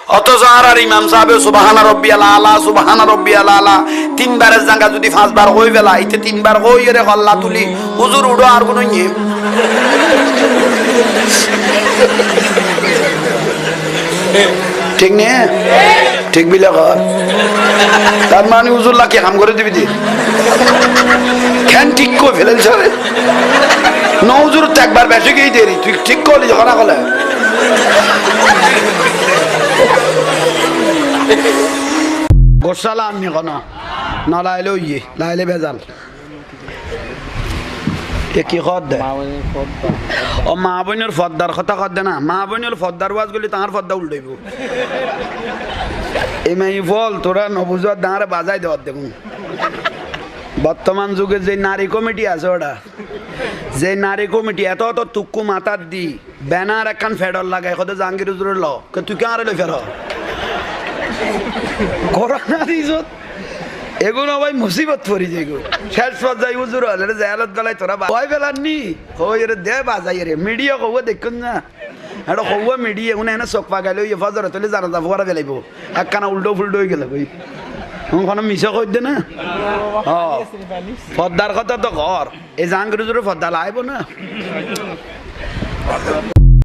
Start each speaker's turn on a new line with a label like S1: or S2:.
S1: অথচ আর ইমাম সাহেব সুবহানা রাব্বিয়াল আলা সুবহানা রাব্বিয়াল আলা তিনবারের জায়গা যদি পাঁচবার কই ফেলা এতে তিনবার কই রে আল্লাহ তুলি হুজুর উড়ো আর কোন নি ঠিক নে ঠিক বিলা কর তার মানে হুজুর লাকে কাম করে দিবি দি কেন ঠিক কই ফেলেছ রে ন হুজুর তো একবার বেশি গিয়ে দেরি তুই ঠিক করলি যখন কলে গোসালা আননি কোন না লাইলে ইয়ে লাইলে বেজাল কি খদ দে ও মা বোনের ফদ্দার কথা কদ দে না মা বোনের ফদ্দার ওয়াজ গলি তাহার ফদ্দা উল্টাইব এই মাই ফল তোরা নবুজার দাঁড়ে বাজাই দেওয়ার দেখুন বর্তমান যুগে যে নারী কমিটি আছে ওটা যে নারী কমিটি এত অত তুক্কু মাথার দি ব্যানার একখান ফেডর লাগাই কত জাহাঙ্গীর হুজুরের ল তুই কে আর লই ফের করোনা দিস এগুলো ভাই মুসিবত পড়ি যেগুলো শেষ পর্যায়ে হুজুর হলে জেলত গলাই তোরা ভয় পেলাননি কই রে দে বাজাই রে মিডিয়া কব দেখুন না এটা কব মিডিয়া উনি এনে চোখ পাগাইলে ওই ফজরে তুলে জানা যাব ওরা বেলাইব একখানা উল্টো ফুল্টো হয়ে গেল কই কোনো মিশা কই দে না পদ্মার কথা তো ঘর এই জাহাঙ্গীর হুজুরের পদ্মা লাইব না